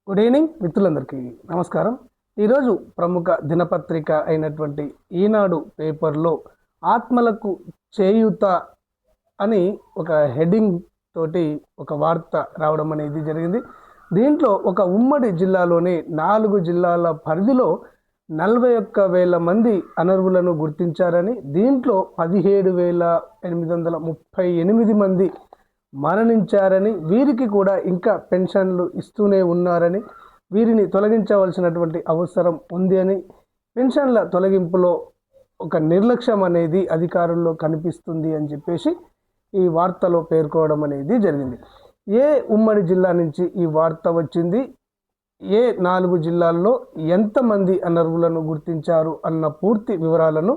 Good evening మిత్రులందరికీ నమస్కారం. ఈరోజు ప్రముఖ దినపత్రిక అయినటువంటి ఈనాడు పేపర్లో ఆత్మలకు చేయూత అని ఒక హెడ్డింగ్ తోటి ఒక వార్త రావడం అనేది జరిగింది. దీంట్లో ఒక ఉమ్మడి జిల్లాలోని 4 జిల్లాల పరిధిలో 41,000 మంది అనర్వులను గుర్తించారని, దీంట్లో 17,838 మంది మరణించారని, వీరికి కూడా ఇంకా పెన్షన్లు ఇస్తూనే ఉన్నారని, వీరిని తొలగించవలసినటువంటి అవసరం ఉంది అని, పెన్షన్ల తొలగింపులో ఒక నిర్లక్ష్యం అనేది అధికారుల్లో కనిపిస్తుంది అని చెప్పేసి ఈ వార్తలో పేర్కోవడం అనేది జరిగింది. ఏ ఉమ్మడి జిల్లా నుంచి ఈ వార్త వచ్చింది, ఏ 4 జిల్లాల్లో ఎంతమంది అనర్వులను గుర్తించారు అన్న పూర్తి వివరాలను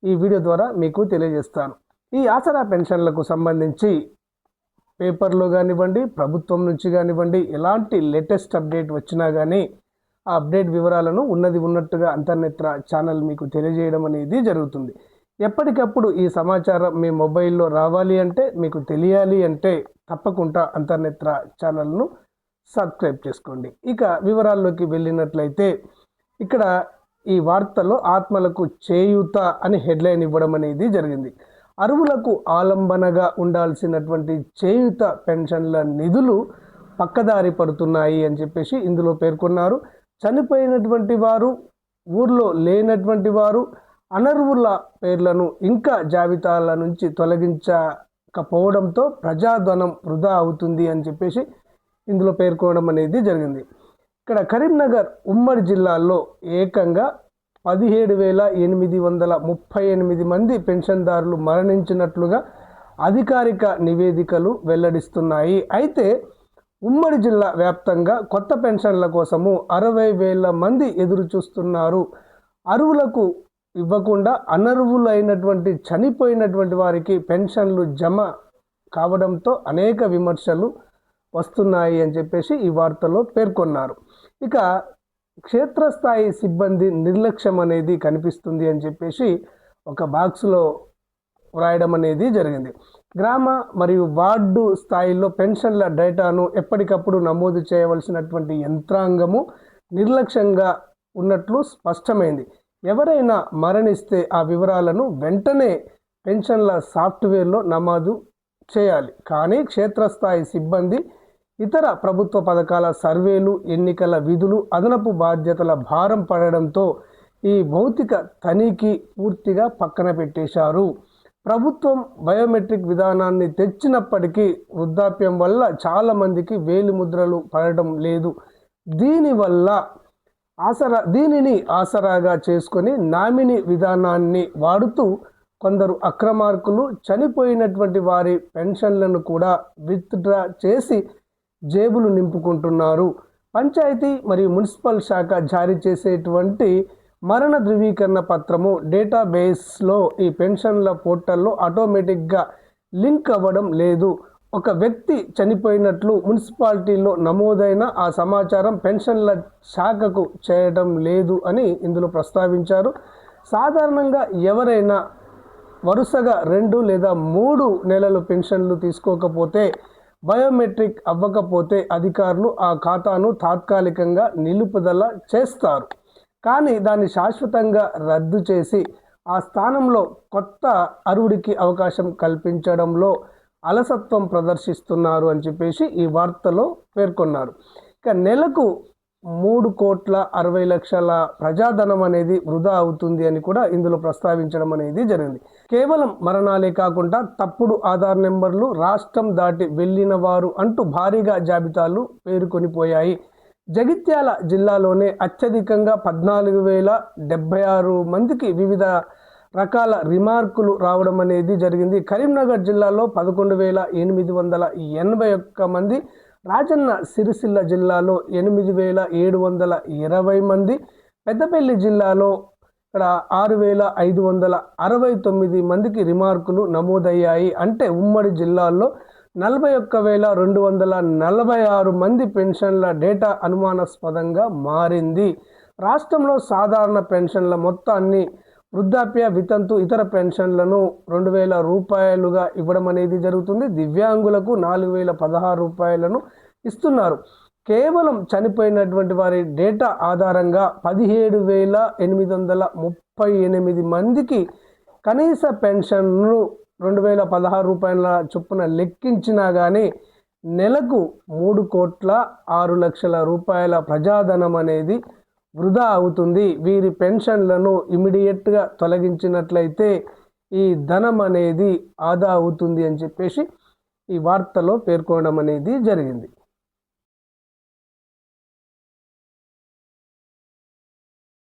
ఈ వీడియో ద్వారా మీకు తెలియజేస్తాను. ఈ ఆసరా పెన్షన్లకు సంబంధించి పేపర్లో కానివ్వండి, ప్రభుత్వం నుంచి కానివ్వండి, ఎలాంటి లేటెస్ట్ అప్డేట్ వచ్చినా కానీ ఆ అప్డేట్ వివరాలను ఉన్నది ఉన్నట్టుగా అంతర్నేత్ర ఛానల్ మీకు తెలియజేయడం అనేది జరుగుతుంది. ఎప్పటికప్పుడు ఈ సమాచారం మీ మొబైల్లో రావాలి అంటే, మీకు తెలియాలి అంటే తప్పకుండా అంతర్నేత్ర ఛానల్ను సబ్స్క్రైబ్ చేసుకోండి. ఇక వివరాల్లోకి వెళ్ళినట్లయితే, ఇక్కడ ఈ వార్తలో ఆత్మలకు చేయూత అని హెడ్లైన్ ఇవ్వడం అనేది జరిగింది. అరువులకు ఆలంబనగా ఉండాల్సినటువంటి చేయూత పెన్షన్ల నిధులు పక్కదారి పడుతున్నాయి అని చెప్పేసి ఇందులో పేర్కొన్నారు. చనిపోయినటువంటి వారు, ఊర్లో లేనటువంటి వారు, అనర్వుల పేర్లను ఇంకా జాబితాల నుంచి తొలగించకపోవడంతో ప్రజాధనం వృధా అవుతుంది అని చెప్పేసి ఇందులో పేర్కోవడం అనేది జరిగింది. ఇక్కడ కరీంనగర్ ఉమ్మడి జిల్లాలో ఏకంగా 17,838 మంది పెన్షన్దారులు మరణించినట్లుగా అధికారిక నివేదికలు వెల్లడిస్తున్నాయి. అయితే ఉమ్మడి జిల్లా వ్యాప్తంగా కొత్త పెన్షన్ల కోసము 60,000 మంది ఎదురు చూస్తున్నారు. అరువులకు ఇవ్వకుండా అనర్వులైనటువంటి చనిపోయినటువంటి వారికి పెన్షన్లు జమ కావడంతో అనేక విమర్శలు వస్తున్నాయి అని చెప్పేసి ఈ వార్తలో పేర్కొన్నారు. ఇక క్షేత్రస్థాయి సిబ్బంది నిర్లక్ష్యం అనేది కనిపిస్తుంది అని చెప్పేసి ఒక బాక్స్లో వ్రాయడం అనేది జరిగింది. గ్రామ మరియు వార్డు స్థాయిలో పెన్షన్ల డేటాను ఎప్పటికప్పుడు నమోదు చేయవలసినటువంటి యంత్రాంగము నిర్లక్ష్యంగా ఉన్నట్లు స్పష్టమైంది. ఎవరైనా మరణిస్తే ఆ వివరాలను వెంటనే పెన్షన్ల సాఫ్ట్వేర్లో నమోదు చేయాలి. కానీ క్షేత్రస్థాయి సిబ్బంది ఇతర ప్రభుత్వ పథకాల సర్వేలు, ఎన్నికల విధులు, అదనపు బాధ్యతల భారం పడడంతో ఈ భౌతిక తనిఖీ పూర్తిగా పక్కన పెట్టేశారు. ప్రభుత్వం బయోమెట్రిక్ విధానాన్ని తెచ్చినప్పటికీ వృద్ధాప్యం వల్ల చాలామందికి వేలిముద్రలు పడడం లేదు. దీనిని ఆసరాగా చేసుకొని నామినీ విధానాన్ని వాడుతూ కొందరు అక్రమార్కులు చనిపోయినటువంటి వారి పెన్షన్లను కూడా విత్డ్రా చేసి జేబులు నింపుకుంటున్నారు. పంచాయతీ మరియు మున్సిపల్ శాఖ జారీ చేసేటువంటి మరణ ధృవీకరణ పత్రము డేటాబేస్లో ఈ పెన్షన్ల పోర్టల్లో ఆటోమేటిక్గా లింక్ అవ్వడం లేదు. ఒక వ్యక్తి చనిపోయినట్లు మున్సిపాలిటీలో నమోదైన ఆ సమాచారం పెన్షన్ల శాఖకు చేయడం లేదు అని ఇందులో ప్రస్తావించారు. సాధారణంగా ఎవరైనా వరుసగా 2 లేదా 3 నెలలు పెన్షన్లు తీసుకోకపోతే, బయోమెట్రిక్ అవ్వకపోతే అధికారులు ఆ ఖాతాను తాత్కాలికంగా నిలుపుదల చేస్తారు. కానీ దాన్ని శాశ్వతంగా రద్దు చేసి ఆ స్థానంలో కొత్త అర్హుడికి అవకాశం కల్పించడంలో అలసత్వం ప్రదర్శిస్తున్నారు అని చెప్పేసి ఈ వార్తలో పేర్కొన్నారు. ఇక నెలకు 3,60,00,000 ప్రజాధనం అనేది వృధా అవుతుంది అని కూడా ఇందులో ప్రస్తావించడం అనేది జరిగింది. కేవలం మరణాలే కాకుండా తప్పుడు ఆధార్ నెంబర్లు, రాష్ట్రం దాటి వెళ్ళిన వారు అంటూ భారీగా జాబితాలు పేరుకొనిపోయాయి. జగిత్యాల జిల్లాలోనే అత్యధికంగా 14,076 మందికి వివిధ రకాల రిమార్కులు రావడం అనేది జరిగింది. కరీంనగర్ జిల్లాలో 11,881 మంది, రాజన్న సిరిసిల్ల జిల్లాలో 8,720 మంది, పెద్దపల్లి జిల్లాలో ఇక్కడ 6,569 మందికి రిమార్కులు నమోదయ్యాయి. అంటే ఉమ్మడి జిల్లాల్లో 41,246 మంది పెన్షన్ల డేటా అనుమానాస్పదంగా మారింది. రాష్ట్రంలో సాధారణ పెన్షన్ల మొత్తాన్ని, వృద్ధాప్య, వితంతు, ఇతర పెన్షన్లను 2,000 రూపాయలుగా ఇవ్వడం అనేది జరుగుతుంది. దివ్యాంగులకు 4,016 రూపాయలను ఇస్తున్నారు. కేవలం చనిపోయినటువంటి వారి డేటా ఆధారంగా 17,838 మందికి కనీస పెన్షన్ను 2016 రూపాయల చొప్పున లెక్కించినా కానీ నెలకు 3,06,00,000 రూపాయల ప్రజాధనం అనేది వృధా అవుతుంది. వీరి పెన్షన్లను ఇమీడియట్గా తొలగించినట్లయితే ఈ ధనం అనేది ఆదా అవుతుంది అని చెప్పేసి ఈ వార్తలో పేర్కొనడం అనేది జరిగింది.